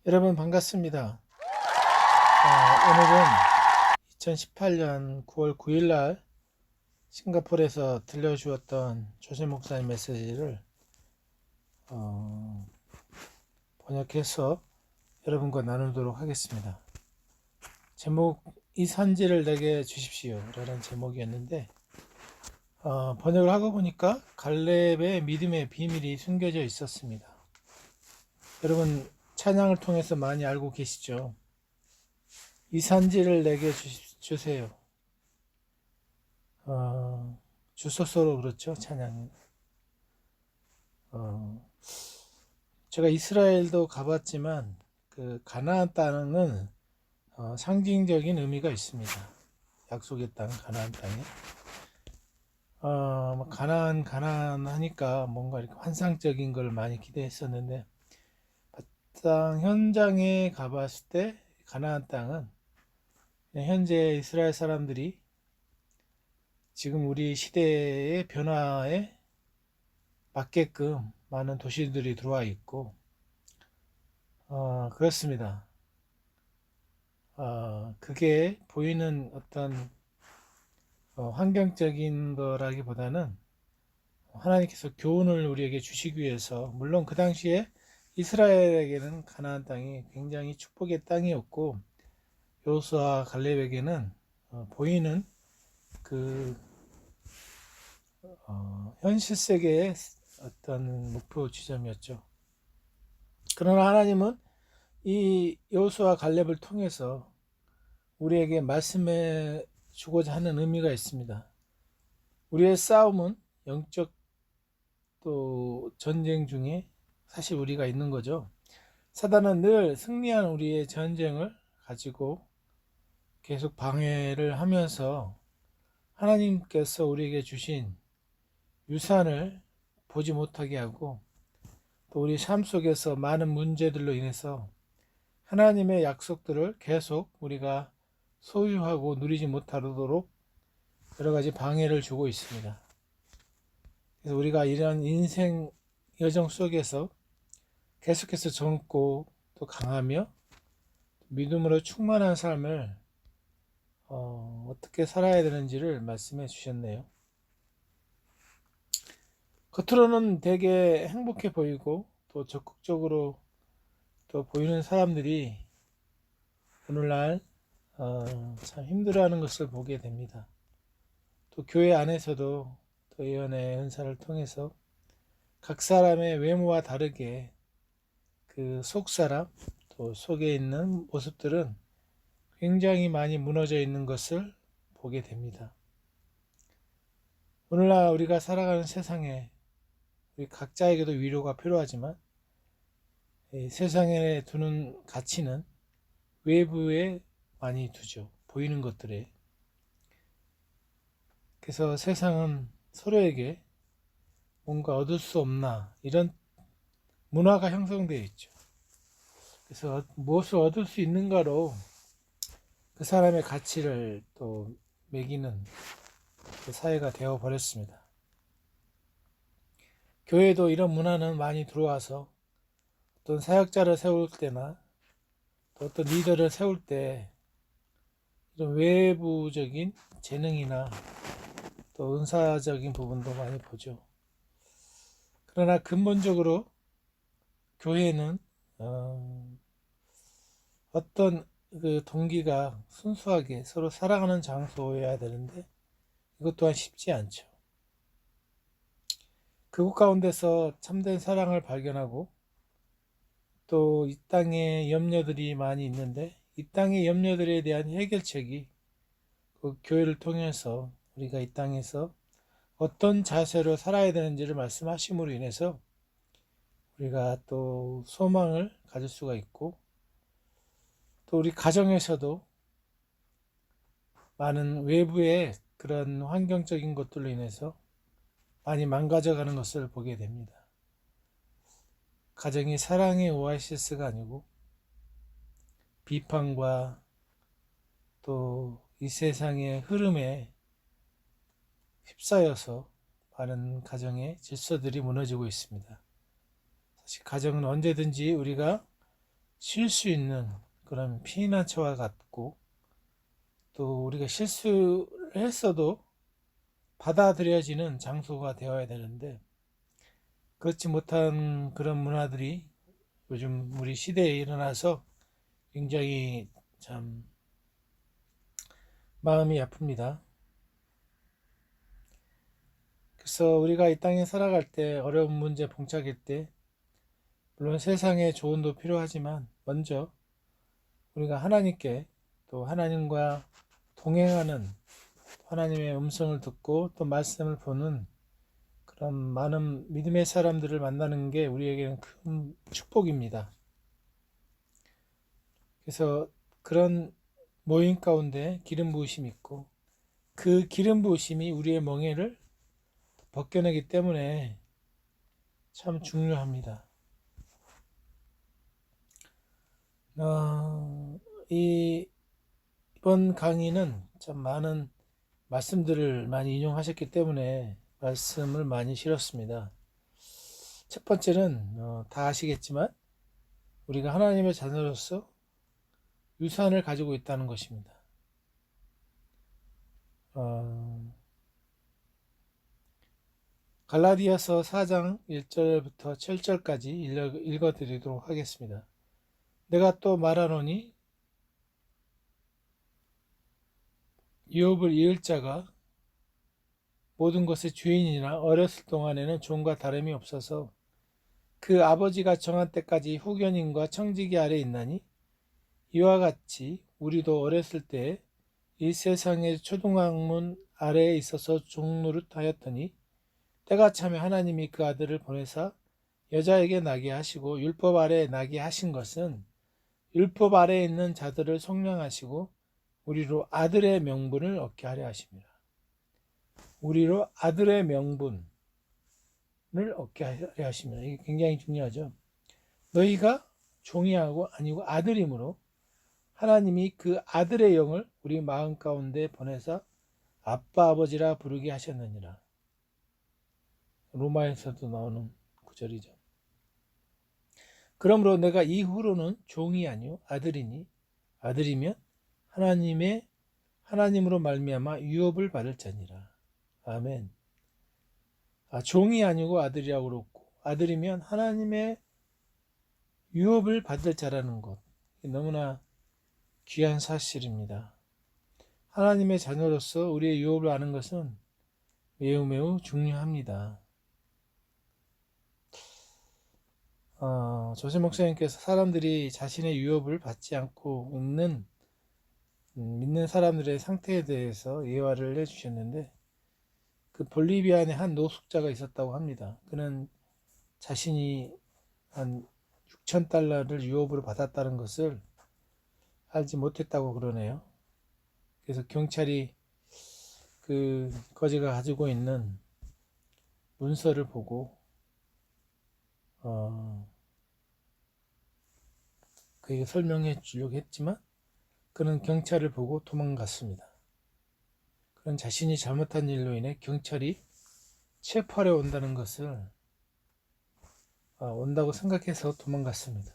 여러분 반갑습니다. 오늘은 2018년 9월 9일 날 싱가포르에서 들려주었던 조세 목사님 메시지를 번역해서 여러분과 나누도록 하겠습니다. 제목, 이 산지를 내게 주십시오 라는 제목이었는데, 번역을 하고 보니까 갈렙의 믿음의 비밀이 숨겨져 있었습니다. 여러분 찬양을 통해서 많이 알고 계시죠? 이 산지를 내게 주세요. 주소서로 그렇죠, 찬양이. 제가 이스라엘도 가봤지만 그 가나안 땅은 상징적인 의미가 있습니다. 약속의 땅 가나안 땅에 가나안 하니까 뭔가 이렇게 환상적인 걸 많이 기대했었는데, 막상 현장에 가봤을 때 가나안 땅은 현재 이스라엘 사람들이 지금 우리 시대의 변화에 맞게끔 많은 도시들이 들어와 있고, 그렇습니다. 그게 보이는 어떤 환경적인 거라기보다는 하나님께서 교훈을 우리에게 주시기 위해서, 물론 그 당시에 이스라엘에게는 가나안 땅이 굉장히 축복의 땅이었고, 여호수아 갈렙에게는 보이는 그 현실 세계의 어떤 목표 지점이었죠. 그러나 하나님은 이 여호수아 갈렙을 통해서 우리에게 말씀해 주고자 하는 의미가 있습니다. 우리의 싸움은 영적 또 전쟁 중에 사실 우리가 있는 거죠. 사단은 늘 승리한 우리의 전쟁을 가지고 계속 방해를 하면서 하나님께서 우리에게 주신 유산을 보지 못하게 하고, 또 우리 삶 속에서 많은 문제들로 인해서 하나님의 약속들을 계속 우리가 소유하고 누리지 못하도록 여러 가지 방해를 주고 있습니다. 그래서 우리가 이런 인생 여정 속에서 계속해서 젊고 또 강하며 믿음으로 충만한 삶을 어떻게 살아야 되는지를 말씀해 주셨네요. 겉으로는 되게 행복해 보이고 또 적극적으로 또 보이는 사람들이 오늘날 참 힘들어하는 것을 보게 됩니다. 또 교회 안에서도 또 예언의 은사를 통해서 각 사람의 외모와 다르게 그 속사람 또 속에 있는 모습들은 굉장히 많이 무너져 있는 것을 보게 됩니다. 오늘날 우리가 살아가는 세상에 우리 각자에게도 위로가 필요하지만, 세상에 두는 가치는 외부에 많이 두죠. 보이는 것들에. 그래서 세상은 서로에게 뭔가 얻을 수 없나, 이런 문화가 형성되어 있죠. 그래서 무엇을 얻을 수 있는가로 그 사람의 가치를 또 매기는 그 사회가 되어 버렸습니다. 교회도 이런 문화는 많이 들어와서 어떤 사역자를 세울 때나 또 어떤 리더를 세울 때 이런 외부적인 재능이나 또 은사적인 부분도 많이 보죠. 그러나 근본적으로 교회는 어떤 그 동기가 순수하게 서로 사랑하는 장소여야 되는데, 이것 또한 쉽지 않죠. 그곳 가운데서 참된 사랑을 발견하고, 또 이 땅에 염려들이 많이 있는데 이 땅의 염려들에 대한 해결책이 그 교회를 통해서 우리가 이 땅에서 어떤 자세로 살아야 되는지를 말씀하심으로 인해서 우리가 또 소망을 가질 수가 있고, 또 우리 가정에서도 많은 외부의 그런 환경적인 것들로 인해서 많이 망가져가는 것을 보게 됩니다. 가정이 사랑의 오아시스가 아니고 비판과 또 이 세상의 흐름에 휩싸여서 많은 가정의 질서들이 무너지고 있습니다. 사실 가정은 언제든지 우리가 쉴 수 있는 그런 피난처와 같고, 또 우리가 실수를 했어도 받아들여지는 장소가 되어야 되는데, 그렇지 못한 그런 문화들이 요즘 우리 시대에 일어나서 굉장히 참 마음이 아픕니다. 그래서 우리가 이 땅에 살아갈 때, 어려운 문제 봉착일 때, 물론 세상의 조언도 필요하지만 먼저 우리가 하나님께, 또 하나님과 동행하는, 하나님의 음성을 듣고 또 말씀을 보는 그런 많은 믿음의 사람들을 만나는 게 우리에게는 큰 축복입니다. 그래서 그런 모임 가운데 기름 부으심이 있고, 그 기름 부으심이 우리의 멍에를 벗겨내기 때문에 참 중요합니다. 어, 이번 강의는 참 많은 말씀들을 많이 인용하셨기 때문에 말씀을 많이 실었습니다. 첫 번째는 다 아시겠지만 우리가 하나님의 자녀로서 유산을 가지고 있다는 것입니다. 갈라디아서 4장 1절부터 7절까지 읽어드리도록 하겠습니다. 내가 또 말하노니 유업을 이을 자가 모든 것의 주인이나 어렸을 동안에는 종과 다름이 없어서 그 아버지가 정한 때까지 후견인과 청지기 아래 있나니, 이와 같이 우리도 어렸을 때 이 세상의 초등학문 아래에 있어서 종노릇하였더니, 때가 차면 하나님이 그 아들을 보내사 여자에게 나게 하시고 율법 아래에 나게 하신 것은 율법 아래에 있는 자들을 속량하시고 우리로 아들의 명분을 얻게 하려 하십니다. 우리로 아들의 명분을 얻게 하려 하십니다. 이게 굉장히 중요하죠. 너희가 종이 아니고 아들이므로 하나님이 그 아들의 영을 우리 마음 가운데 보내사 아빠 아버지라 부르게 하셨느니라. 로마에서도 나오는 구절이죠. 그러므로 내가 이후로는 종이 아니요 아들이니, 아들이면 하나님으로 말미암아 유업을 받을 자니라. 아멘. 종이 아니고 아들이라고 그랬고, 아들이면 하나님의 유업을 받을 자라는 것, 너무나 귀한 사실입니다. 하나님의 자녀로서 우리의 유업을 아는 것은 매우 매우 중요합니다. 조세 목사님께서 사람들이 자신의 유업을 받지 않고 있는 믿는 사람들의 상태에 대해서 예화를 해주셨는데, 그 볼리비아의 한 노숙자가 있었다고 합니다. 그는 자신이 한 6,000달러를 유업으로 받았다는 것을 알지 못했다고 그러네요. 그래서 경찰이 그 거지가 가지고 있는 문서를 보고 그에게 설명해 주려고 했지만 그는 경찰을 보고 도망갔습니다. 그는 자신이 잘못한 일로 인해 경찰이 체포하려 온다는 것을 온다고 생각해서 도망갔습니다.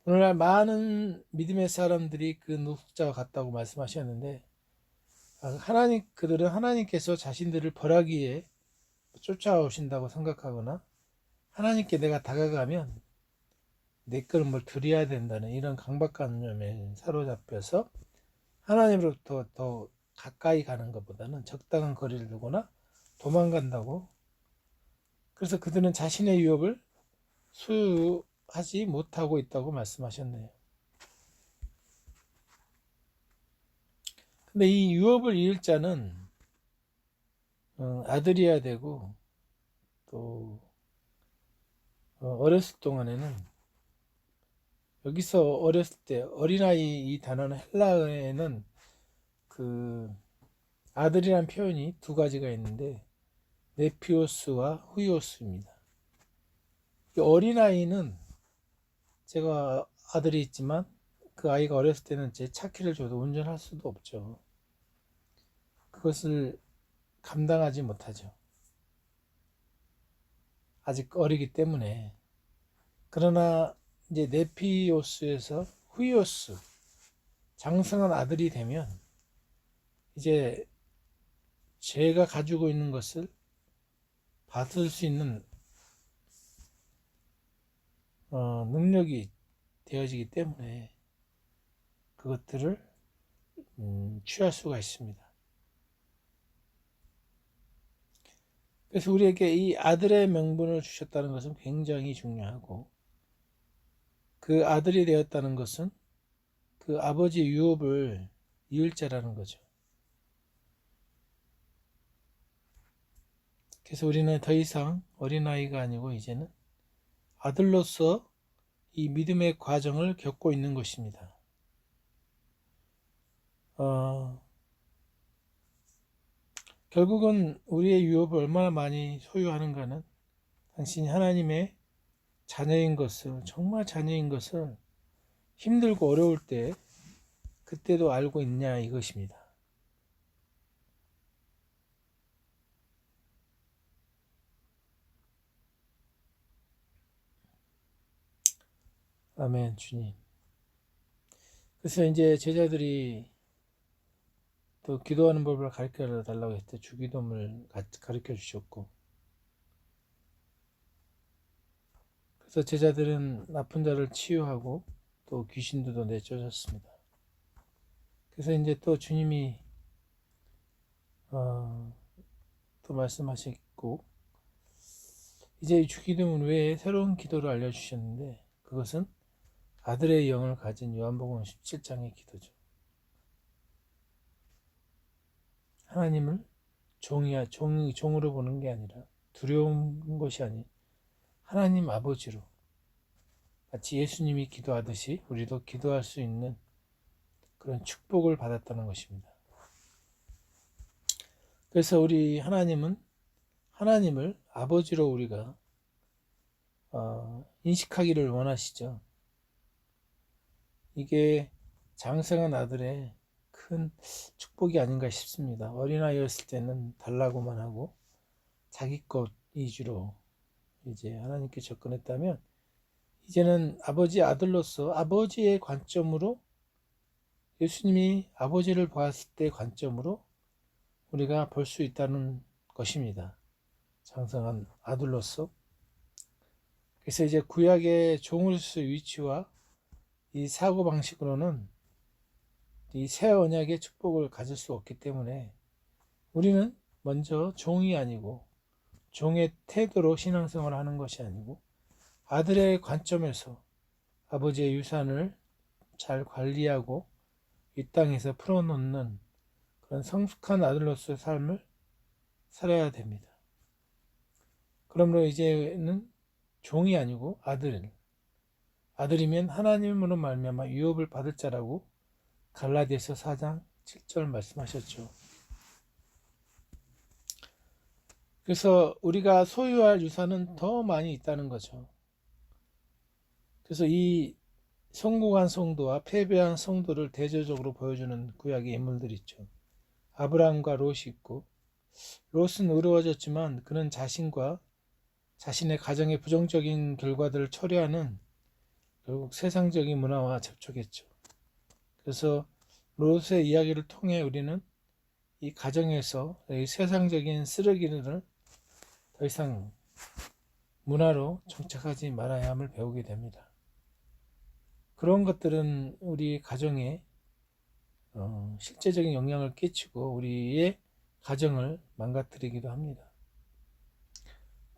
오늘날 많은 믿음의 사람들이 그 노숙자와 같다고 말씀하셨는데, 그들은 하나님께서 자신들을 벌하기 위해 쫓아오신다고 생각하거나, 하나님께 내가 다가가면 내 거는 뭘 드려야 된다는 이런 강박관념에 사로잡혀서 하나님으로부터 더 가까이 가는 것보다는 적당한 거리를 두거나 도망간다고. 그래서 그들은 자신의 유업을 소유하지 못하고 있다고 말씀하셨네요. 근데 이 유업을 이을 자는 아들이어야 되고, 또 어렸을 동안에는, 여기서 어렸을 때 어린아이 이 단어는 헬라어에는 그 아들이란 표현이 두 가지가 있는데 네피오스와 후이오스입니다. 어린아이는, 제가 아들이 있지만 그 아이가 어렸을 때는 제 차키를 줘도 운전할 수도 없죠. 그것을 감당하지 못하죠. 아직 어리기 때문에. 그러나 이제 네피오스에서 후이오스, 장성한 아들이 되면 이제 제가 가지고 있는 것을 받을 수 있는 능력이 되어지기 때문에 그것들을 취할 수가 있습니다. 그래서 우리에게 이 아들의 명분을 주셨다는 것은 굉장히 중요하고, 그 아들이 되었다는 것은 그 아버지 유업을 이을 자라는 거죠. 그래서 우리는 더 이상 어린아이가 아니고 이제는 아들로서 이 믿음의 과정을 겪고 있는 것입니다. 결국은 우리의 유업을 얼마나 많이 소유하는가는 당신이 하나님의 자녀인 것을, 정말 자녀인 것을 힘들고 어려울 때 그때도 알고 있냐 이것입니다. 아멘. 주님. 그래서 이제 제자들이 또 기도하는 법을 가르쳐 달라고 했을 때 주기도문을 가르쳐 주셨고, 그래서 제자들은 아픈 자를 치유하고 또 귀신들도 내쫓았습니다. 그래서 이제 또 주님이 또 말씀하셨고, 이제 주기도문 외에 새로운 기도를 알려주셨는데, 그것은 아들의 영을 가진 요한복음 17장의 기도죠. 하나님을 종으로 보는 게 아니라, 두려운 것이 아닌 하나님 아버지로, 마치 예수님이 기도하듯이 우리도 기도할 수 있는 그런 축복을 받았다는 것입니다. 그래서 우리 하나님은 하나님을 아버지로 우리가 인식하기를 원하시죠. 이게 장성한 아들의 큰 축복이 아닌가 싶습니다. 어린아이였을 때는 달라고만 하고 자기 것 위주로 이제 하나님께 접근했다면, 이제는 아버지 아들로서 아버지의 관점으로, 예수님이 아버지를 보았을 때 관점으로 우리가 볼 수 있다는 것입니다. 장성한 아들로서. 그래서 이제 구약의 종으로서의 위치와 이 사고방식으로는 이 새 언약의 축복을 가질 수 없기 때문에, 우리는 먼저 종이 아니고 종의 태도로 신앙생활을 하는 것이 아니고 아들의 관점에서 아버지의 유산을 잘 관리하고 이 땅에서 풀어놓는 그런 성숙한 아들로서의 삶을 살아야 됩니다. 그러므로 이제는 종이 아니고 아들이면 하나님으로 말미암아 유업을 받을 자라고 갈라디아서 4장 7절 말씀하셨죠. 그래서 우리가 소유할 유산은 더 많이 있다는 거죠. 그래서 이 성공한 성도와 패배한 성도를 대조적으로 보여주는 구약의 인물들이 있죠. 아브라함과 롯이 있고, 롯은 의로워졌지만 그는 자신과 자신의 가정의 부정적인 결과들을 처리하는 결국 세상적인 문화와 접촉했죠. 그래서 롯의 이야기를 통해 우리는 이 가정에서 이 세상적인 쓰레기를 더 이상 문화로 정착하지 말아야 함을 배우게 됩니다. 그런 것들은 우리 가정에 실제적인 영향을 끼치고 우리의 가정을 망가뜨리기도 합니다.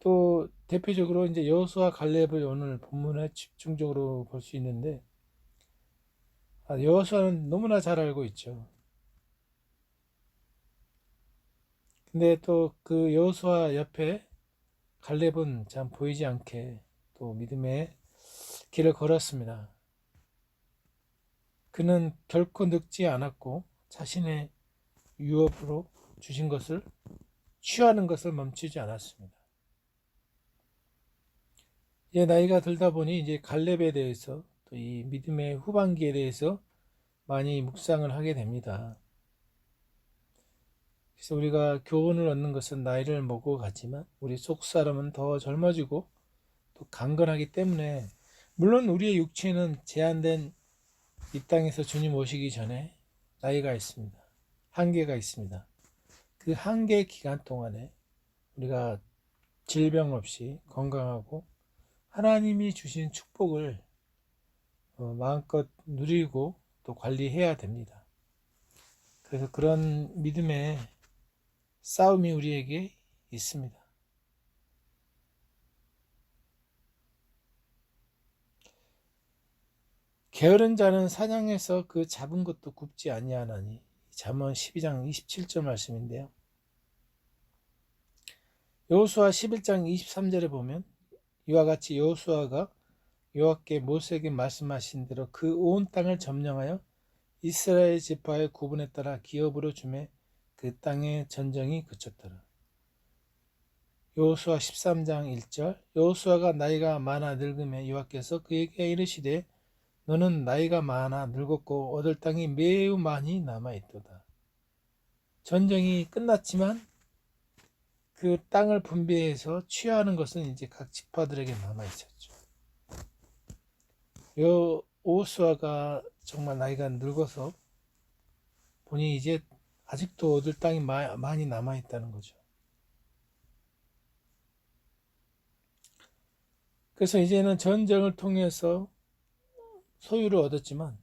또 대표적으로 이제 여호수아 갈렙을 오늘 본문에 집중적으로 볼 수 있는데, 여호수아는 너무나 잘 알고 있죠. 근데 또 그 여호수아 옆에 갈렙은 참 보이지 않게 또 믿음의 길을 걸었습니다. 그는 결코 늙지 않았고 자신의 유업으로 주신 것을 취하는 것을 멈추지 않았습니다. 이제 나이가 들다 보니 이제 갈렙에 대해서 또 이 믿음의 후반기에 대해서 많이 묵상을 하게 됩니다. 그래서 우리가 교훈을 얻는 것은 나이를 먹고 가지만 우리 속 사람은 더 젊어지고 또 강건하기 때문에 물론 우리의 육체는 제한된 이 땅에서 주님 오시기 전에 나이가 있습니다. 한계가 있습니다. 그 한계 기간 동안에 우리가 질병 없이 건강하고 하나님이 주신 축복을 마음껏 누리고 또 관리해야 됩니다. 그래서 그런 믿음의 싸움이 우리에게 있습니다. 게으른 자는 사냥해서 그 잡은 것도 굽지 아니하나니. 잠언 12장 27절 말씀인데요. 여호수아 11장 23절에 보면 이와 같이 여호수아가 여호와께 모세에게 말씀하신 대로 그 온 땅을 점령하여 이스라엘 지파의 구분에 따라 기업으로 주매 그 땅의 전쟁이 그쳤더라. 여호수아 13장 1절 여호수아가 나이가 많아 늙음에 여호와께서 그에게 이르시되 너는 나이가 많아 늙었고 얻을 땅이 매우 많이 남아있도다. 전쟁이 끝났지만 그 땅을 분배해서 취하는 것은 이제 각 지파들에게 남아있었죠. 여호수아가 정말 나이가 늙어서 보니 이제 아직도 얻을 땅이 많이 남아있다는 거죠. 그래서 이제는 전쟁을 통해서 소유를 얻었지만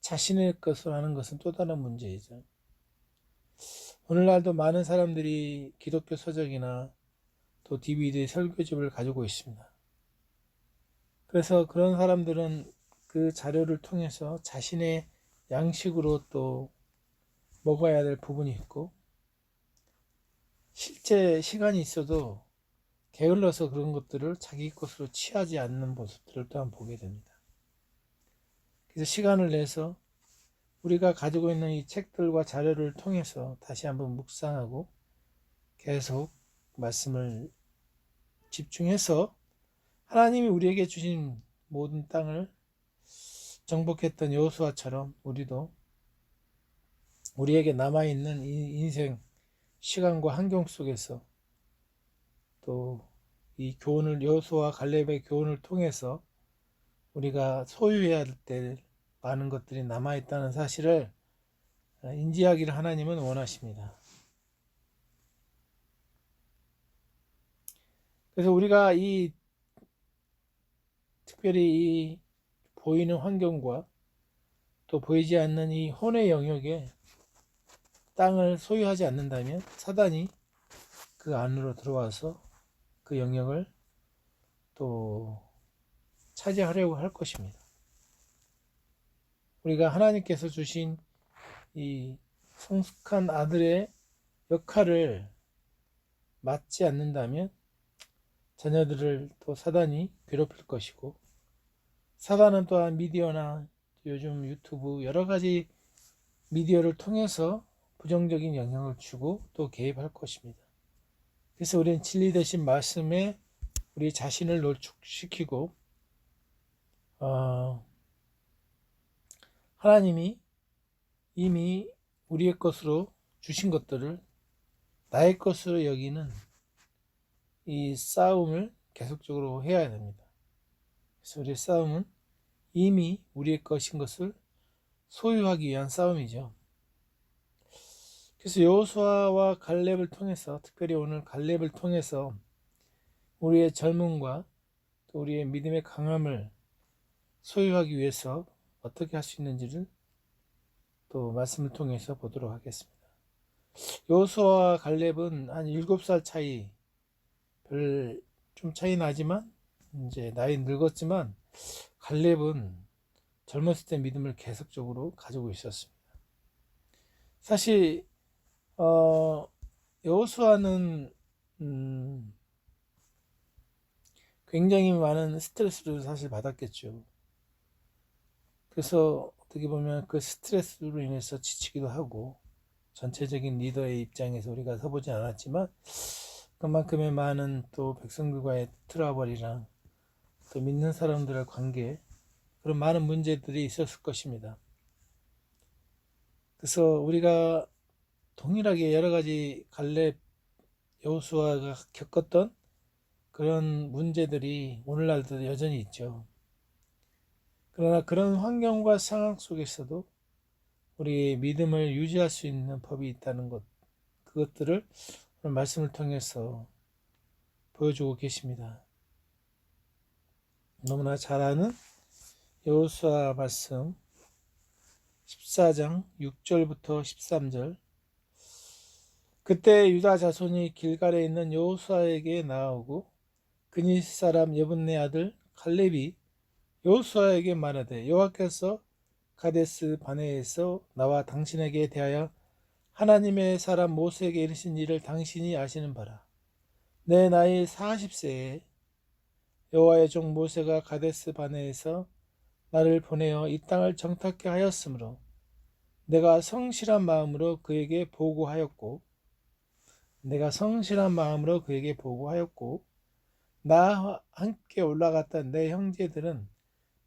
자신의 것을 하는 것은 또 다른 문제이죠. 오늘날도 많은 사람들이 기독교 서적이나 또 DVD 설교집을 가지고 있습니다. 그래서 그런 사람들은 그 자료를 통해서 자신의 양식으로 또 먹어야 될 부분이 있고 실제 시간이 있어도 게을러서 그런 것들을 자기 것으로 취하지 않는 모습들을 또한 보게 됩니다. 그래서 시간을 내서 우리가 가지고 있는 이 책들과 자료를 통해서 다시 한번 묵상하고 계속 말씀을 집중해서 하나님이 우리에게 주신 모든 땅을 정복했던 여호수아처럼 우리도 우리에게 남아있는 이 인생 시간과 환경 속에서 또 이 교훈을 여호수아와 갈렙의 교훈을 통해서 우리가 소유해야 될 많은 것들이 남아있다는 사실을 인지하기를 하나님은 원하십니다. 그래서 우리가 특별히 이 보이는 환경과 또 보이지 않는 이 혼의 영역에 땅을 소유하지 않는다면 사단이 그 안으로 들어와서 그 영역을 또 차지하려고 할 것입니다. 우리가 하나님께서 주신 이 성숙한 아들의 역할을 맡지 않는다면 자녀들을 또 사단이 괴롭힐 것이고 사단은 또한 미디어나 요즘 유튜브 여러 가지 미디어를 통해서 부정적인 영향을 주고 또 개입할 것입니다. 그래서 우리는 진리 되신 말씀에 우리 자신을 노출시키고 하나님이 이미 우리의 것으로 주신 것들을 나의 것으로 여기는 이 싸움을 계속적으로 해야 됩니다. 그래서 우리의 싸움은 이미 우리의 것인 것을 소유하기 위한 싸움이죠. 그래서 여호수아와 갈렙을 통해서 특별히 오늘 갈렙을 통해서 우리의 젊음과 또 우리의 믿음의 강함을 소유하기 위해서 어떻게 할 수 있는지를 또 말씀을 통해서 보도록 하겠습니다. 여호수아와 갈렙은 한 7살 차이, 별 좀 차이 나지만 이제 나이 늙었지만 갈렙은 젊었을 때 믿음을 계속적으로 가지고 있었습니다. 사실 여호수아는 굉장히 많은 스트레스를 사실 받았겠죠. 그래서 어떻게 보면 그 스트레스로 인해서 지치기도 하고 전체적인 리더의 입장에서 우리가 서보지 않았지만 그만큼의 많은 또 백성들과의 트러블이랑 또 믿는 사람들의 관계 그런 많은 문제들이 있었을 것입니다. 그래서 우리가 동일하게 여러 가지 갈렙 여호수아가 겪었던 그런 문제들이 오늘날도 여전히 있죠. 그러나 그런 환경과 상황 속에서도 우리의 믿음을 유지할 수 있는 법이 있다는 것, 그것들을 오늘 말씀을 통해서 보여주고 계십니다. 너무나 잘 아는 여호수아 말씀 14장 6절부터 13절. 그때 유다 자손이 길갈에 있는 여호수아에게 나아오고 그니 사람 여분네 아들 갈렙이 여호수아에게 말하되 여호와께서 가데스 바네에서 나와 당신에게 대하여 하나님의 사람 모세에게 이르신 일을 당신이 아시는 바라. 내 나이 40세에 여호와의 종 모세가 가데스 바네에서 나를 보내어 이 땅을 정탐케 하였으므로 내가 성실한 마음으로 그에게 보고하였고 나와 함께 올라갔던 내 형제들은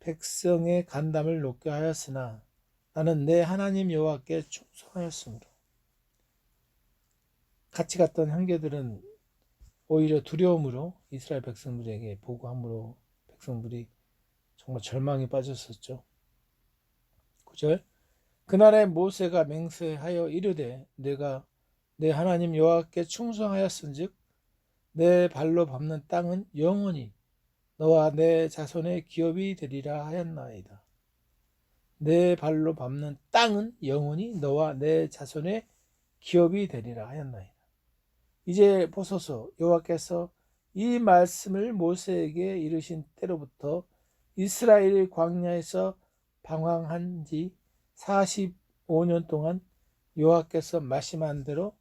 백성의 간담을 높게 하였으나 나는 내 하나님 여호와께 충성하였으므로. 같이 갔던 형제들은 오히려 두려움으로 이스라엘 백성들에게 보고함으로 백성들이 정말 절망에 빠졌었죠. 9절. 그날에 모세가 맹세하여 이르되 내가 내 하나님 여호와께 충성하였은즉 내 발로 밟는 땅은 영원히 너와 내 자손의 기업이 되리라 하였나이다. 내 발로 밟는 땅은 영원히 너와 내 자손의 기업이 되리라 하였나이다. 이제 보소서, 여호와께서 이 말씀을 모세에게 이르신 때로부터 이스라엘이 광야에서 방황한 지 45년 동안 여호와께서 말씀한 대로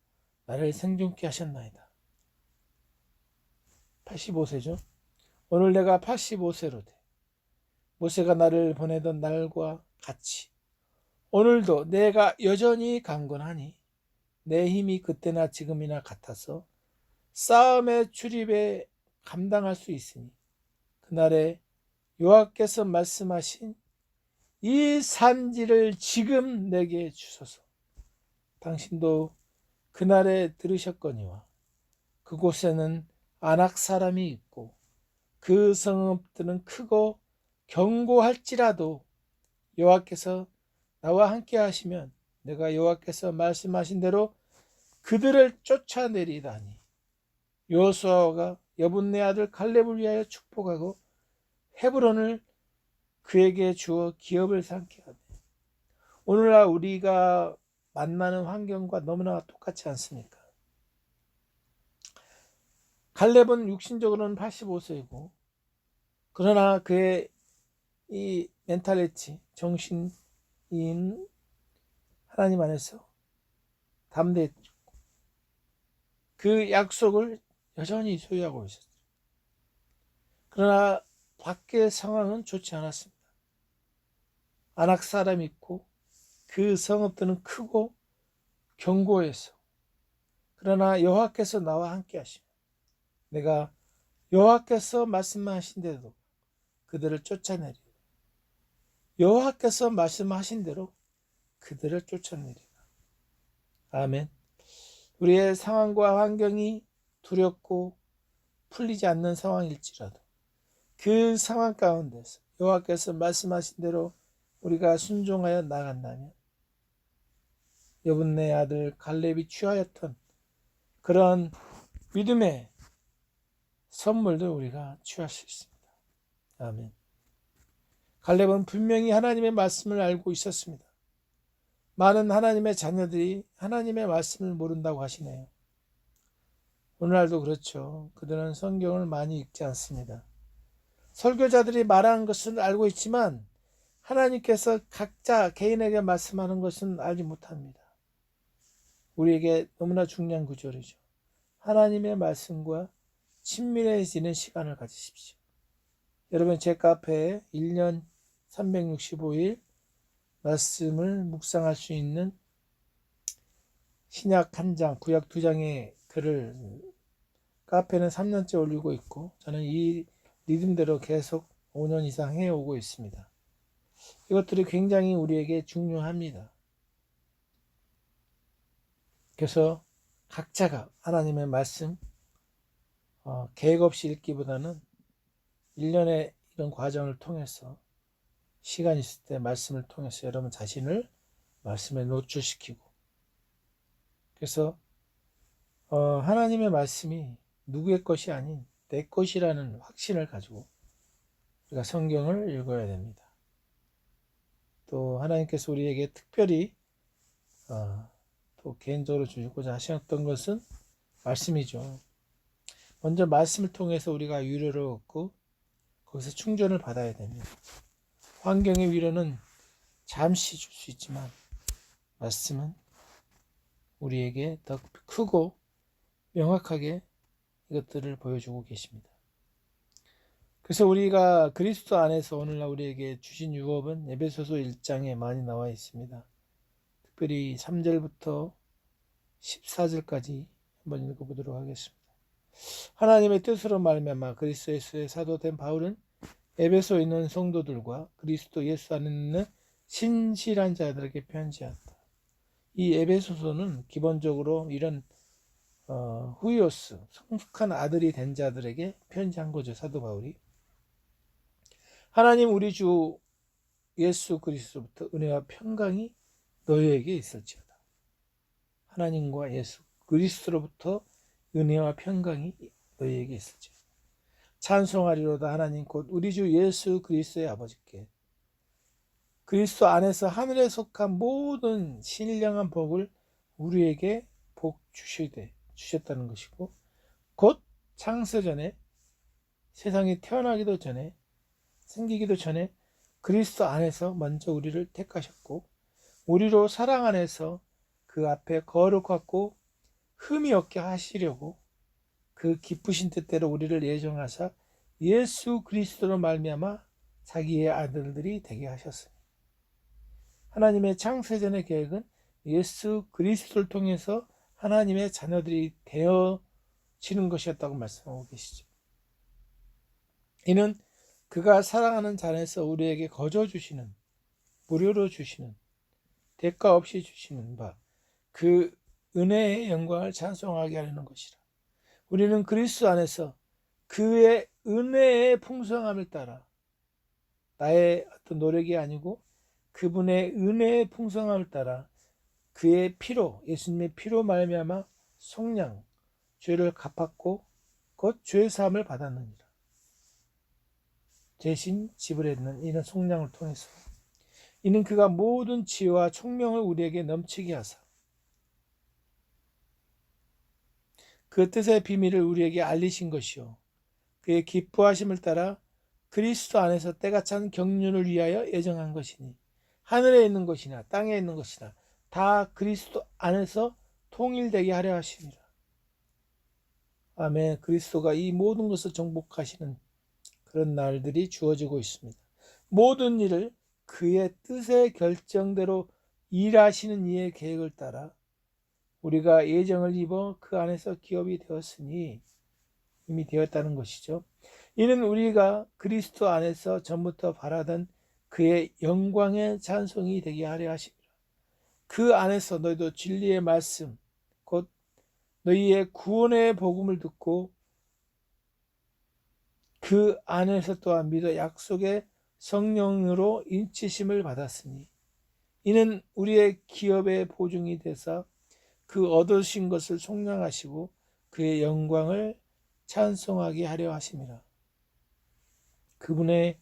나를 생존케 하셨나이다. 85세죠. 오늘 내가 85세로 돼. 모세가 나를 보내던 날과 같이 오늘도 내가 여전히 강건하니 내 힘이 그때나 지금이나 같아서 싸움의 출입에 감당할 수 있으니 그날에 여호와께서 말씀하신 이 산지를 지금 내게 주소서. 당신도 그날에 들으셨거니와 그곳에는 아낙 사람이 있고 그 성읍들은 크고 견고할지라도 여호와께서 나와 함께 하시면 내가 여호와께서 말씀하신 대로 그들을 쫓아내리다니. 여호수아가 여분네 아들 갈렙을 위하여 축복하고 헤브론을 그에게 주어 기업을 삼게 하네. 오늘날 우리가 만나는 환경과 너무나 똑같지 않습니까? 갈렙은 육신적으로는 85세이고 그러나 그의 이 멘탈리티, 정신인 하나님 안에서 담대했고 그 약속을 여전히 소유하고 있었죠. 그러나 밖의 상황은 좋지 않았습니다. 아낙 사람이 있고 그 성읍들은 크고 견고해서 그러나 여호와께서 나와 함께 하시면 내가 여호와께서 말씀하신 대로 그들을 쫓아내리라. 여호와께서 말씀하신 대로 그들을 쫓아내리라. 아멘. 우리의 상황과 환경이 두렵고 풀리지 않는 상황일지라도 그 상황 가운데서 여호와께서 말씀하신 대로 우리가 순종하여 나간다면 여분네 아들 갈렙이 취하였던 그런 믿음의 선물들 우리가 취할 수 있습니다. 아멘. 갈렙은 분명히 하나님의 말씀을 알고 있었습니다. 많은 하나님의 자녀들이 하나님의 말씀을 모른다고 하시네요. 오늘날도 그렇죠. 그들은 성경을 많이 읽지 않습니다. 설교자들이 말하는 것은 알고 있지만 하나님께서 각자 개인에게 말씀하는 것은 알지 못합니다. 우리에게 너무나 중요한 구절이죠. 하나님의 말씀과 친밀해지는 시간을 가지십시오. 여러분, 제 카페에 1년 365일 말씀을 묵상할 수 있는 신약 1장, 구약 2장의 글을 카페는 3년째 올리고 있고 저는 이 리듬대로 계속 5년 이상 해오고 있습니다. 이것들이 굉장히 우리에게 중요합니다. 그래서 각자가 하나님의 말씀 계획 없이 읽기보다는 1년의 이런 과정을 통해서 시간 있을 때 말씀을 통해서 여러분 자신을 말씀에 노출시키고, 그래서 하나님의 말씀이 누구의 것이 아닌 내 것이라는 확신을 가지고 우리가 성경을 읽어야 됩니다. 또 하나님께서 우리에게 특별히 또 개인적으로 주시고자 하셨던 것은 말씀이죠. 먼저 말씀을 통해서 우리가 위로를 얻고 거기서 충전을 받아야 됩니다. 환경의 위로는 잠시 줄 수 있지만 말씀은 우리에게 더 크고 명확하게 이것들을 보여주고 계십니다. 그래서 우리가 그리스도 안에서 오늘날 우리에게 주신 유업은 에베소서 1장에 많이 나와 있습니다. 특별히 3절부터 14절까지 한번 읽어보도록 하겠습니다. 하나님의 뜻으로 말미암아 그리스도 예수의 사도된 바울은 에베소에 있는 성도들과 그리스도 예수 안에 있는 신실한 자들에게 편지한다. 이 에베소서는 기본적으로 이런 후이오스, 성숙한 아들이 된 자들에게 편지한 거죠. 사도 바울이. 하나님 우리 주 예수 그리스도부터 은혜와 평강이 너희에게 있을지어다. 하나님과 예수 그리스도로부터 은혜와 평강이 너희에게 있을지어다. 찬송하리로다 하나님 곧 우리 주 예수 그리스도의 아버지께 그리스도 안에서 하늘에 속한 모든 신령한 복을 우리에게 복 주셨다는 것이고, 곧 창세전에 세상이 태어나기도 전에 생기기도 전에 그리스도 안에서 먼저 우리를 택하셨고 우리로 사랑 안에서 그 앞에 거룩하고 흠이 없게 하시려고 그 기쁘신 뜻대로 우리를 예정하사 예수 그리스도로 말미암아 자기의 아들들이 되게 하셨으니, 하나님의 창세전의 계획은 예수 그리스도를 통해서 하나님의 자녀들이 되어지는 것이었다고 말씀하고 계시죠. 이는 그가 사랑하는 자에서 우리에게 거저 주시는, 무료로 주시는, 대가 없이 주시는 바 그 은혜의 영광을 찬송하게 하려는 것이라. 우리는 그리스도 안에서 그의 은혜의 풍성함을 따라, 나의 어떤 노력이 아니고 그분의 은혜의 풍성함을 따라 그의 피로, 예수님의 피로 말미암아 속량, 죄를 갚았고 곧 죄 사함을 받았느니라. 대신 지불했는 이는 속량을 통해서, 이는 그가 모든 지혜와 총명을 우리에게 넘치게 하사 그 뜻의 비밀을 우리에게 알리신 것이요 그의 기뻐하심을 따라 그리스도 안에서 때가 찬 경륜을 위하여 예정한 것이니, 하늘에 있는 것이나 땅에 있는 것이나 다 그리스도 안에서 통일되게 하려 하심이라. 아멘. 그리스도가 이 모든 것을 정복하시는 그런 날들이 주어지고 있습니다. 모든 일을 그의 뜻의 결정대로 일하시는 이의 계획을 따라 우리가 예정을 입어 그 안에서 기업이 되었으니, 이미 되었다는 것이죠. 이는 우리가 그리스도 안에서 전부터 바라던 그의 영광의 찬송이 되게 하려 하심이라. 그 안에서 너희도 진리의 말씀 곧 너희의 구원의 복음을 듣고 그 안에서 또한 믿어 약속의 성령으로 인치심을 받았으니, 이는 우리의 기업의 보증이 되사 그 얻으신 것을 속량하시고 그의 영광을 찬송하게 하려 하심이라. 그분의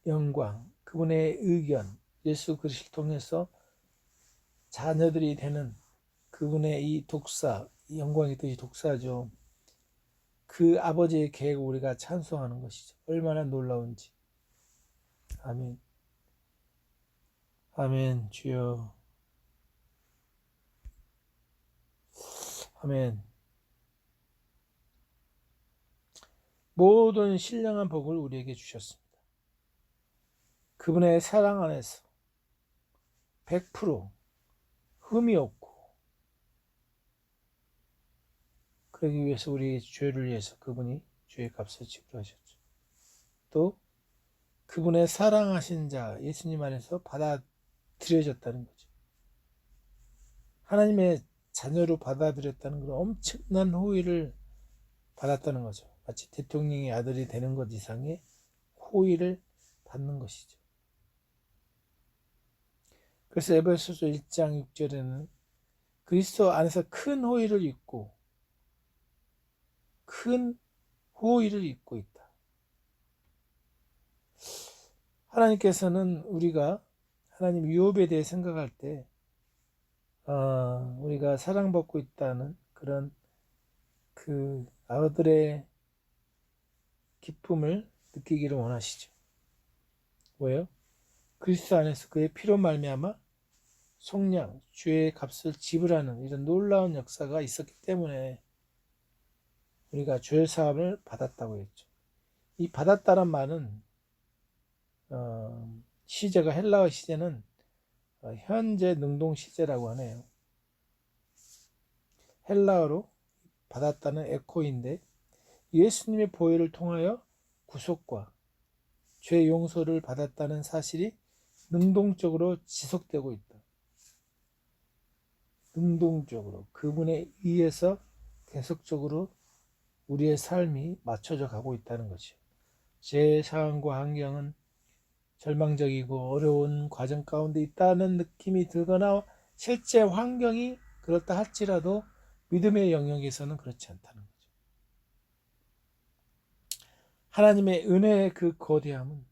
영광, 그분의 의견, 예수 그리스도를 통해서 자녀들이 되는 그분의 이 독사, 이 영광의 뜻이 독사죠. 그 아버지의 계획을 우리가 찬송하는 것이죠. 얼마나 놀라운지. 아멘. 아멘. 주여. 아멘. 모든 신령한 복을 우리에게 주셨습니다. 그분의 사랑 안에서 100% 흠이 없고, 그러기 위해서 우리의 죄를 위해서 그분이 죄의 값을 지불하셨죠. 또 그분의 사랑하신 자 예수님 안에서 받아들여졌다는 거죠. 하나님의 자녀로 받아들였다는 건 엄청난 호의를 받았다는 거죠. 마치 대통령의 아들이 되는 것 이상의 호의를 받는 것이죠. 그래서 에베소서 1장 6절에는 그리스도 안에서 큰 호의를 입고 큰 호의를 입고 있다. 하나님께서는 우리가 하나님 유업에 대해 생각할 때 우리가 사랑받고 있다는 그런 그 아들의 기쁨을 느끼기를 원하시죠. 왜요? 그리스도 안에서 그의 피로 말미암아 속량, 주의 값을 지불하는 이런 놀라운 역사가 있었기 때문에 우리가 죄 사함을 받았다고 했죠. 이 받았다는 말은 시제가 헬라어 시제는 현재 능동 시제라고 하네요. 헬라어로 받았다는 에코인데 예수님의 보혈을 통하여 구속과 죄 용서를 받았다는 사실이 능동적으로 지속되고 있다. 능동적으로 그분에 의해서 계속적으로 우리의 삶이 맞춰져 가고 있다는 것이죠. 제 상황과 환경은 절망적이고 어려운 과정 가운데 있다는 느낌이 들거나 실제 환경이 그렇다 할지라도 믿음의 영역에서는 그렇지 않다는 거죠. 하나님의 은혜의 그 거대함은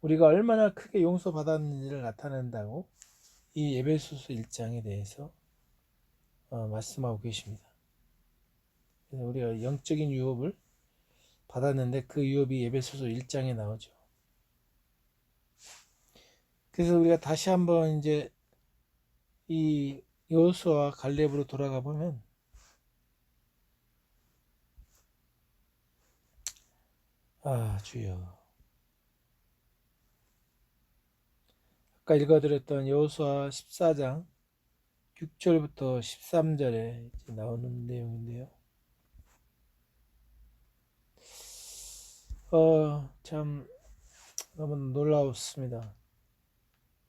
우리가 얼마나 크게 용서받았는지를 나타낸다고 이 에베소서 1장에 대해서 말씀하고 계십니다. 그래서 우리가 영적인 유업을 받았는데 그 유업이 에베소서 1장에 나오죠. 그래서 우리가 다시 한번 이제 이 여호수아와 갈렙으로 돌아가 보면 주여, 아까 읽어드렸던 여호수아 14장 6절부터 13절에 나오는 내용인데요. 참 너무 놀라웠습니다.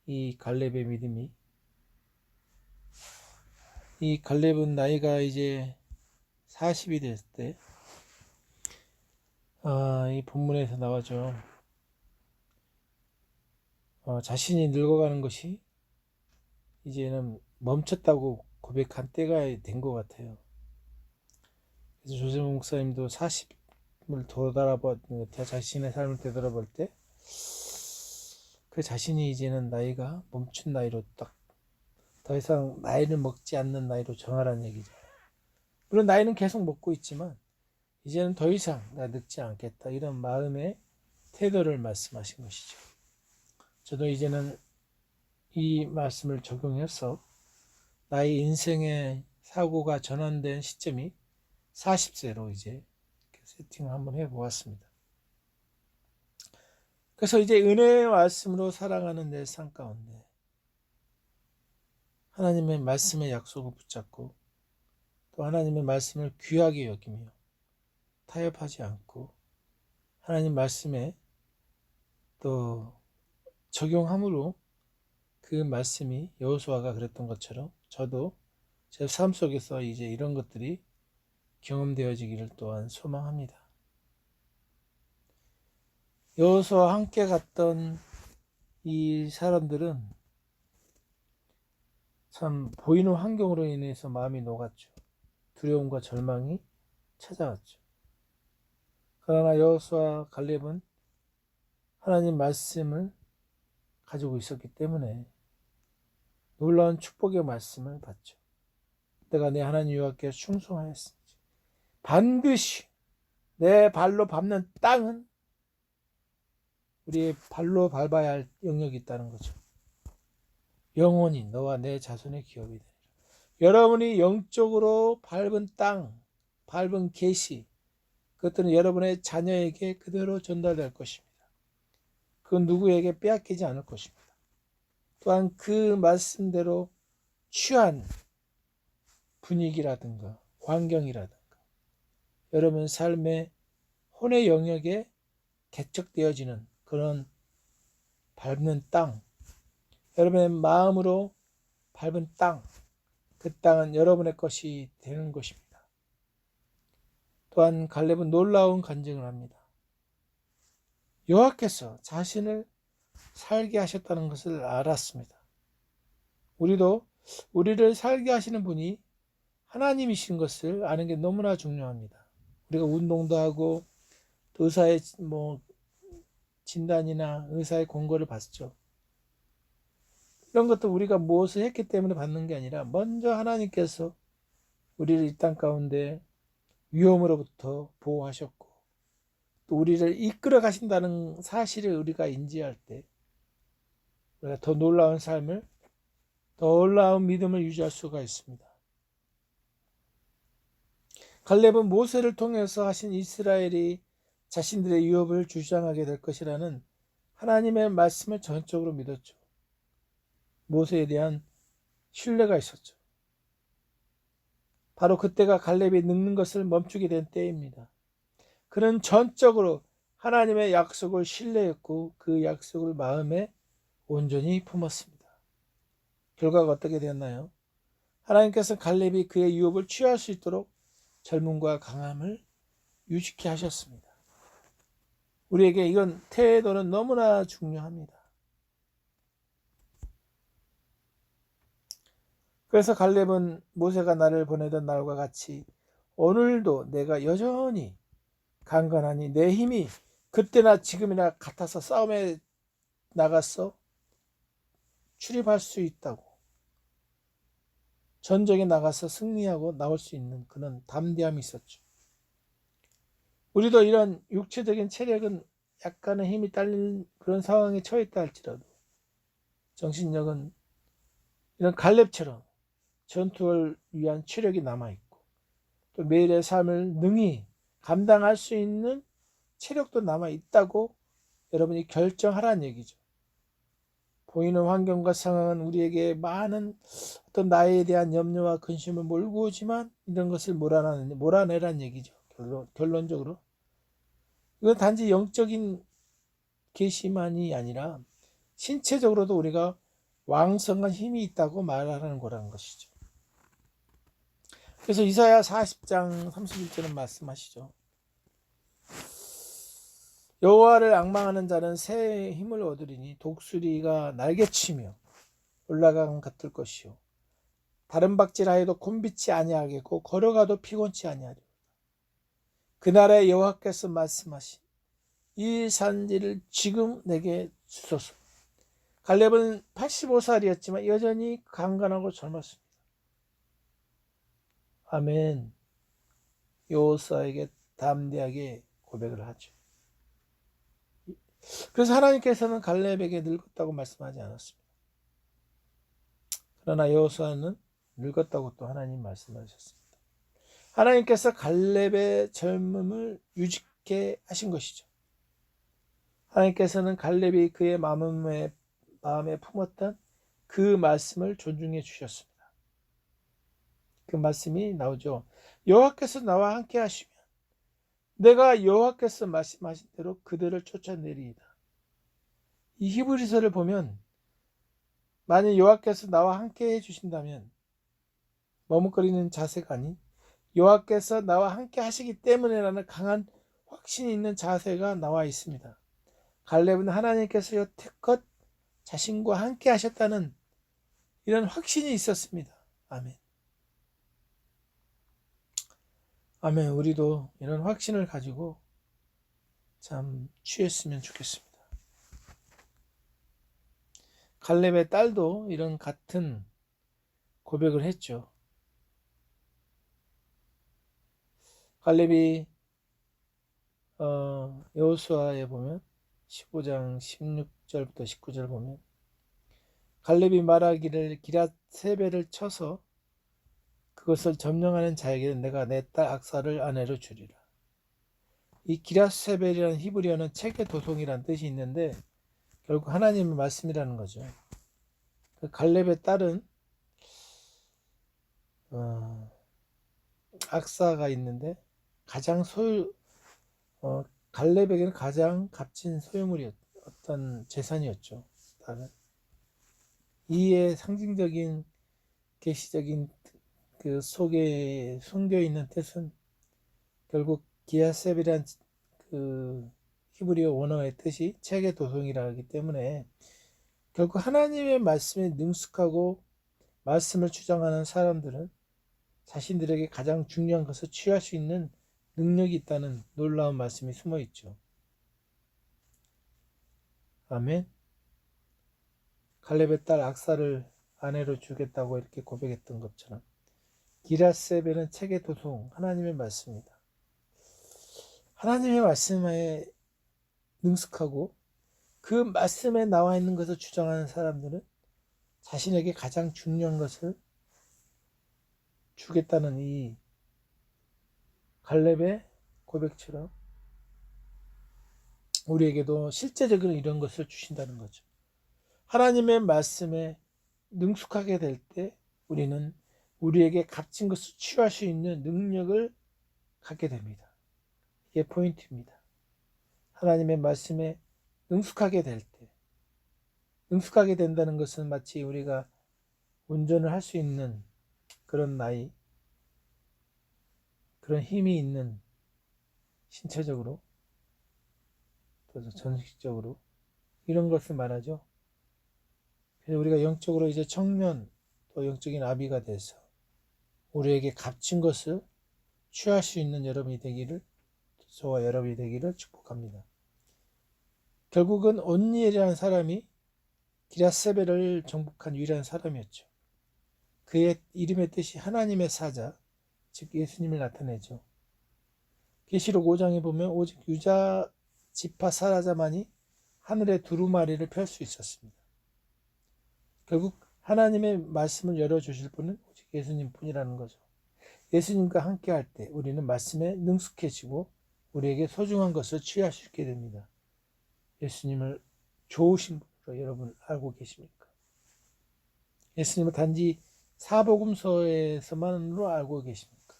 이 갈렙의 믿음이. 이 갈렙은 나이가 이제 40이 됐을 때, 이 본문에서 나와죠. 자신이 늙어가는 것이 이제는 멈췄다고 고백한 때가 된 것 같아요. 그래서 조세모 목사님도 40을 되돌아볼 때, 자신의 삶을 되돌아볼 때, 그 자신이 이제는 나이가 멈춘 나이로 딱 더 이상 나이를 먹지 않는 나이로 정하라는 얘기죠. 물론 나이는 계속 먹고 있지만 이제는 더 이상 나 늙지 않겠다, 이런 마음의 태도를 말씀하신 것이죠. 저도 이제는 이 말씀을 적용해서 나의 인생의 사고가 전환된 시점이 40세로 이제 세팅을 한번 해보았습니다. 그래서 이제 은혜의 말씀으로 살아가는 내 삶 가운데 하나님의 말씀의 약속을 붙잡고 또 하나님의 말씀을 귀하게 여기며 타협하지 않고 하나님 말씀에 또 적용함으로 그 말씀이 여호수아가 그랬던 것처럼 저도 제 삶 속에서 이제 이런 것들이 경험되어지기를 또한 소망합니다. 여호수아와 함께 갔던 이 사람들은 참 보이는 환경으로 인해서 마음이 녹았죠. 두려움과 절망이 찾아왔죠. 그러나 여호수아 갈렙은 하나님 말씀을 가지고 있었기 때문에 놀라운 축복의 말씀을 받죠. 내가 내 하나님 여호와께 충성하였으니 반드시 내 발로 밟는 땅은 우리의 발로 밟아야 할 영역이 있다는 거죠. 영원히 너와 내 자손의 기업이 되리라. 여러분이 영적으로 밟은 땅, 밟은 계시, 그것들은 여러분의 자녀에게 그대로 전달될 것입니다. 그건 누구에게 빼앗기지 않을 것입니다. 또한 그 말씀대로 취한 분위기라든가 환경이라든가 여러분 삶의 혼의 영역에 개척되어지는 그런 밟는 땅, 여러분의 마음으로 밟은 땅, 그 땅은 여러분의 것이 되는 것입니다. 또한 갈렙은 놀라운 간증을 합니다. 여호와께서 자신을 살게 하셨다는 것을 알았습니다. 우리도 우리를 살게 하시는 분이 하나님이신 것을 아는 게 너무나 중요합니다. 우리가 운동도 하고 또 의사의 진단이나 의사의 권고를 받죠. 이런 것도 우리가 무엇을 했기 때문에 받는 게 아니라 먼저 하나님께서 우리를 이 땅 가운데 위험으로부터 보호하셨고 또 우리를 이끌어 가신다는 사실을 우리가 인지할 때 우리가 더 놀라운 삶을, 더 놀라운 믿음을 유지할 수가 있습니다. 갈렙은 모세를 통해서 하신 이스라엘이 자신들의 유업을 주장하게 될 것이라는 하나님의 말씀을 전적으로 믿었죠. 모세에 대한 신뢰가 있었죠. 바로 그때가 갈렙이 늙는 것을 멈추게 된 때입니다. 그는 전적으로 하나님의 약속을 신뢰했고 그 약속을 마음에 온전히 품었습니다. 결과가 어떻게 되었나요? 하나님께서 갈렙이 그의 유업을 취할 수 있도록 젊음과 강함을 유지케 하셨습니다. 우리에게 이건 태도는 너무나 중요합니다. 그래서 갈렙은 모세가 나를 보내던 날과 같이 오늘도 내가 여전히 강건하니 내 힘이 그때나 지금이나 같아서 싸움에 나가서 출입할 수 있다고, 전쟁에 나가서 승리하고 나올 수 있는 그런 담대함이 있었죠. 우리도 이런 육체적인 체력은 약간의 힘이 딸린 그런 상황에 처했다 할지라도 정신력은 이런 갈렙처럼 전투를 위한 체력이 남아있고 또 매일의 삶을 능히 감당할 수 있는 체력도 남아있다고 여러분이 결정하라는 얘기죠. 보이는 환경과 상황은 우리에게 많은 어떤 나에 대한 염려와 근심을 몰고 오지만 이런 것을 몰아내라는 얘기죠. 결론적으로 이건 단지 영적인 계시만이 아니라 신체적으로도 우리가 왕성한 힘이 있다고 말하는 거라는 것이죠. 그래서 이사야 40장 31절은 말씀하시죠. 여호와를 앙망하는 자는 새 힘을 얻으리니 독수리가 날개치며 올라간 같을 것이요 다른 박질하여도 곤비치 아니하겠고 걸어가도 피곤치 아니하리라. 그날에 여호와께서 말씀하신 이 산지를 지금 내게 주소서. 갈렙은 85살이었지만 여전히 강건하고 젊었습니다. 아멘. 여호사에게 담대하게 고백을 하죠. 그래서 하나님께서는 갈렙에게 늙었다고 말씀하지 않았습니다. 그러나 여호수아는 늙었다고 또 하나님 말씀하셨습니다. 하나님께서 갈렙의 젊음을 유지케 하신 것이죠. 하나님께서는 갈렙이 그의 마음에 품었던 그 말씀을 존중해 주셨습니다. 그 말씀이 나오죠. 여호와께서 나와 함께 하시면 내가 여호와께서 말씀하신 대로 그들을 쫓아내리이다. 이 히브리서를 보면 만약 여호와께서 나와 함께 해주신다면 머뭇거리는 자세가 아닌 여호와께서 나와 함께 하시기 때문에라는 강한 확신이 있는 자세가 나와 있습니다. 갈렙은 하나님께서 여태껏 자신과 함께 하셨다는 이런 확신이 있었습니다. 아멘. 아멘. 우리도 이런 확신을 가지고 참 취했으면 좋겠습니다. 갈렙의 딸도 이런 같은 고백을 했죠. 갈렙이 여호수아에 보면 15장 16절부터 19절 보면 갈렙이 말하기를 기랏세벨을 쳐서 그것을 점령하는 자에게는 내가 내 딸 악사를 아내로 주리라. 이 기랏세벨이라는 히브리어는 책의 도송이라는 뜻이 있는데 결국 하나님의 말씀이라는 거죠. 그 갈렙의 딸은 악사가 있는데 가장 갈렙에게는 가장 값진 어떤 재산이었죠. 딸은 이에 상징적인 계시적인 그 속에 숨겨 있는 뜻은 결국 기아셉이란 그 히브리어 원어의 뜻이 책의 도성이라 하기 때문에 결국 하나님의 말씀에 능숙하고 말씀을 주장하는 사람들은 자신들에게 가장 중요한 것을 취할 수 있는 능력이 있다는 놀라운 말씀이 숨어 있죠. 아멘. 갈렙의 딸 악사를 아내로 주겠다고 이렇게 고백했던 것처럼 기라세벨은 책의 도송, 하나님의 말씀입니다. 하나님의 말씀에 능숙하고 그 말씀에 나와 있는 것을 주장하는 사람들은 자신에게 가장 중요한 것을 주겠다는 이 갈렙의 고백처럼 우리에게도 실제적으로 이런 것을 주신다는 거죠. 하나님의 말씀에 능숙하게 될 때 우리는 우리에게 값진 것을 취할 수 있는 능력을 갖게 됩니다. 이게 포인트입니다. 하나님의 말씀에 능숙하게 될 때, 능숙하게 된다는 것은 마치 우리가 운전을 할 수 있는 그런 나이, 그런 힘이 있는 신체적으로 또 전식적으로 이런 것을 말하죠. 그래서 우리가 영적으로 이제 청년 또 영적인 아비가 돼서 우리에게 값진 것을 취할 수 있는 여러분이 되기를, 저와 여러분이 되기를 축복합니다. 결국은 온니엘이라는 사람이 기라세벨을 정복한 유일한 사람이었죠. 그의 이름의 뜻이 하나님의 사자, 즉 예수님을 나타내죠. 계시록 5장에 보면 오직 유다 지파 사라자만이 하늘의 두루마리를 펼 수 있었습니다. 결국 하나님의 말씀을 열어주실 분은 오직 예수님 뿐이라는 거죠. 예수님과 함께 할 때 우리는 말씀에 능숙해지고 우리에게 소중한 것을 취할 수 있게 됩니다. 예수님을 좋으신 분으로 여러분 알고 계십니까? 예수님을 단지 사복음서에서만으로 알고 계십니까?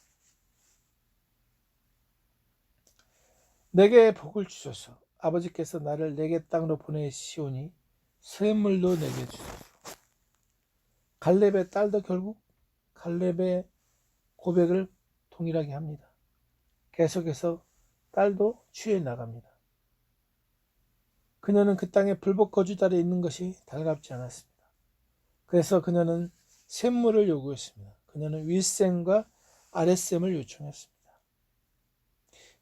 내게 복을 주소서. 아버지께서 나를 내게 땅으로 보내시오니 샘물도 내게 주소서. 갈렙의 딸도 결국 갈렙의 고백을 동일하게 합니다. 계속해서 딸도 취해 나갑니다. 그녀는 그 땅에 불법 거주자리에 있는 것이 달갑지 않았습니다. 그래서 그녀는 샘물을 요구했습니다. 그녀는 윗샘과 아랫샘을 요청했습니다.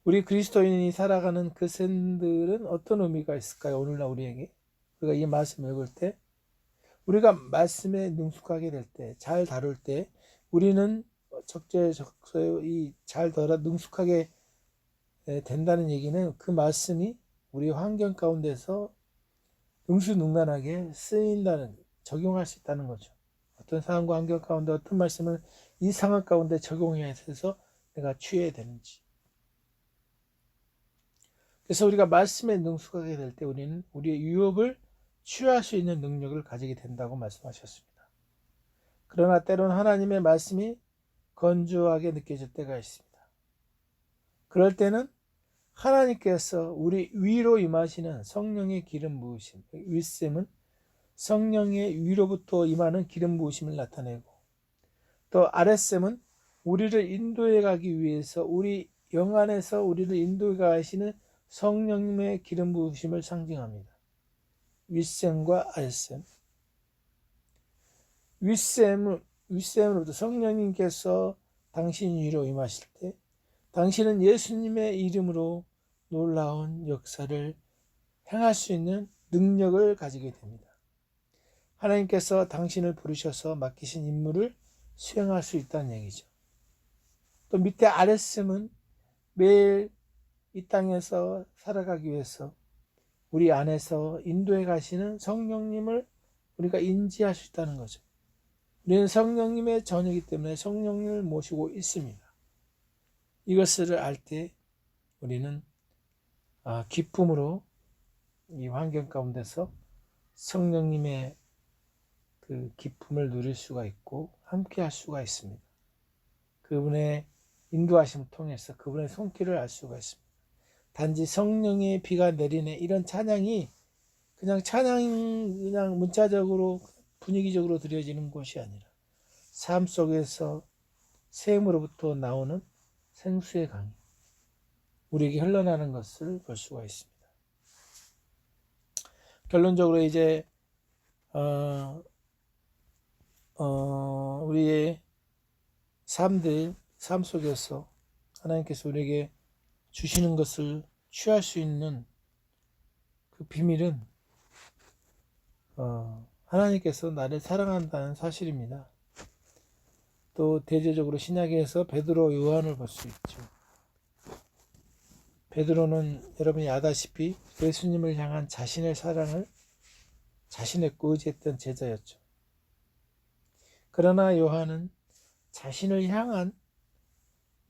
우리 그리스도인이 살아가는 그 샘들은 어떤 의미가 있을까요? 오늘날 우리에게 우리가 이 말씀을 읽을 때 우리가 말씀에 능숙하게 될 때, 잘 다룰 때 우리는 적재적소에 잘 능숙하게 된다는 얘기는 그 말씀이 우리 환경 가운데서 능수능란하게 쓰인다는, 적용할 수 있다는 거죠. 어떤 상황과 환경 가운데 어떤 말씀을 이 상황 가운데 적용해서 내가 취해야 되는지. 그래서 우리가 말씀에 능숙하게 될 때 우리는 우리의 유업을 취할 수 있는 능력을 가지게 된다고 말씀하셨습니다. 그러나 때로는 하나님의 말씀이 건조하게 느껴질 때가 있습니다. 그럴 때는 하나님께서 우리 위로 임하시는 성령의 기름 부으심, 윗샘은 성령의 위로부터 임하는 기름 부으심을 나타내고, 또 아랫샘은 우리를 인도해 가기 위해서 우리 영 안에서 우리를 인도해 가시는 성령님의 기름 부으심을 상징합니다. 윗샘과 아랫샘. 윗샘으로부터 성령님께서 당신 위로 임하실 때 당신은 예수님의 이름으로 놀라운 역사를 행할 수 있는 능력을 가지게 됩니다. 하나님께서 당신을 부르셔서 맡기신 임무를 수행할 수 있다는 얘기죠. 또 밑에 아랫샘은 매일 이 땅에서 살아가기 위해서 우리 안에서 인도해 가시는 성령님을 우리가 인지할 수 있다는 거죠. 우리는 성령님의 자녀이기 때문에 성령님을 모시고 있습니다. 이것을 알 때 우리는 기쁨으로 이 환경 가운데서 성령님의 그 기쁨을 누릴 수가 있고 함께 할 수가 있습니다. 그분의 인도하심을 통해서 그분의 손길을 알 수가 있습니다. 단지 성령의 비가 내리네 이런 찬양이 그냥 그냥 문자적으로 분위기적으로 드려지는 것이 아니라 삶 속에서 샘으로부터 나오는 생수의 강이 우리에게 흘러나는 것을 볼 수가 있습니다. 결론적으로 이제 우리의 삶 속에서 하나님께서 우리에게 주시는 것을 취할 수 있는 그 비밀은 하나님께서 나를 사랑한다는 사실입니다. 또 대대적으로 신약에서 베드로, 요한을 볼 수 있죠. 베드로는 여러분이 아다시피 예수님을 향한 자신의 사랑을 자신의 의지했던 제자였죠. 그러나 요한은 자신을 향한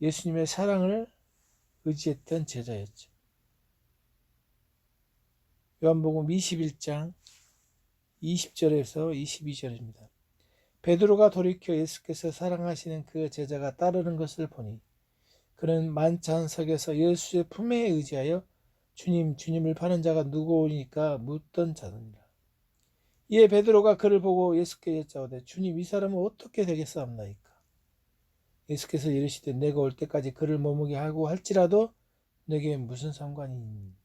예수님의 사랑을 의지했던 제자였죠. 요한복음 21장 20절에서 22절입니다. 베드로가 돌이켜 예수께서 사랑하시는 그 제자가 따르는 것을 보니 그는 만찬석에서 예수의 품에 의지하여 주님을 파는 자가 누구오니까 묻던 자니라. 이에 베드로가 그를 보고 예수께 여짜오되 주님, 이 사람은 어떻게 되겠사옵나이까? 예수께서 이르시되 내가 올 때까지 그를 머무게 하고 할지라도 내게 무슨 상관이 있니?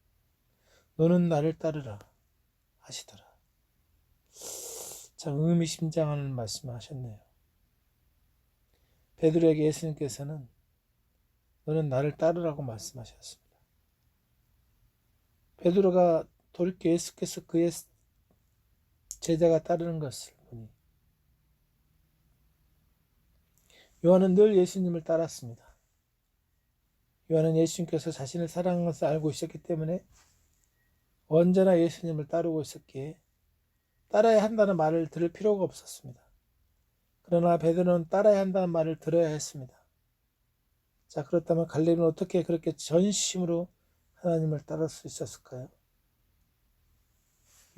너는 나를 따르라 하시더라. 참 의미심장한 말씀을 하셨네요. 베드로에게 예수님께서는 너는 나를 따르라고 말씀하셨습니다. 베드로가 돌이켜 예수께서 그의 제자가 따르는 것을 보니 요한은 늘 예수님을 따랐습니다. 요한은 예수님께서 자신을 사랑하는 것을 알고 있었기 때문에 언제나 예수님을 따르고 있었기에 따라야 한다는 말을 들을 필요가 없었습니다. 그러나 베드로는 따라야 한다는 말을 들어야 했습니다. 자, 그렇다면 갈렙은 어떻게 그렇게 전심으로 하나님을 따를 수 있었을까요?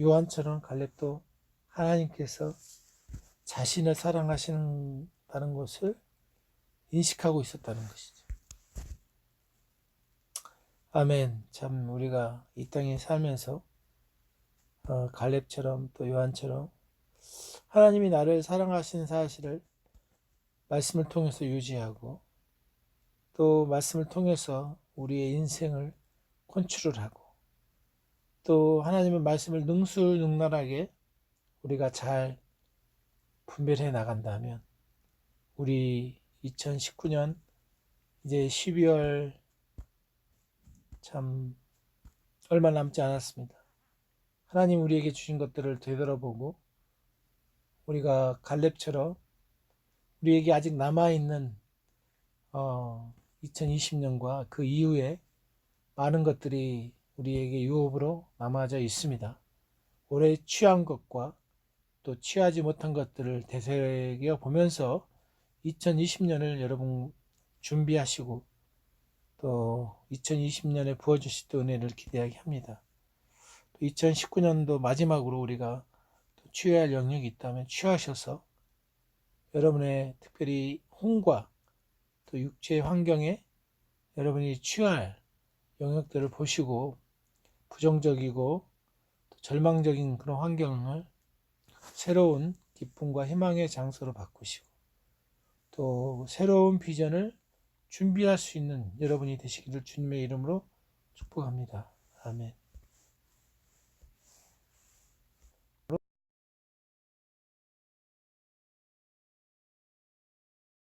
요한처럼 갈렙도 하나님께서 자신을 사랑하시는 것을 인식하고 있었다는 것이죠. 아멘. 참 우리가 이 땅에 살면서 갈렙처럼 또 요한처럼 하나님이 나를 사랑하시는 사실을 말씀을 통해서 유지하고 또 말씀을 통해서 우리의 인생을 컨트롤 하고 또 하나님의 말씀을 능수능란하게 우리가 잘 분별해 나간다면 우리 2019년 이제 12월 참 얼마 남지 않았습니다. 하나님 우리에게 주신 것들을 되돌아보고 우리가 갈렙처럼 우리에게 아직 남아있는 2020년과 그 이후에 많은 것들이 우리에게 유업으로 남아져 있습니다. 올해 취한 것과 또 취하지 못한 것들을 되새겨 보면서 2020년을 여러분 준비하시고 또 2020년에 부어주실 은혜를 기대하게 합니다. 2019년도 마지막으로 우리가 또 취해야 할 영역이 있다면 취하셔서 여러분의 특별히 혼과 또 육체의 환경에 여러분이 취할 영역들을 보시고 부정적이고 또 절망적인 그런 환경을 새로운 기쁨과 희망의 장소로 바꾸시고 또 새로운 비전을 준비할 수 있는 여러분이 되시기를 주님의 이름으로 축복합니다. 아멘.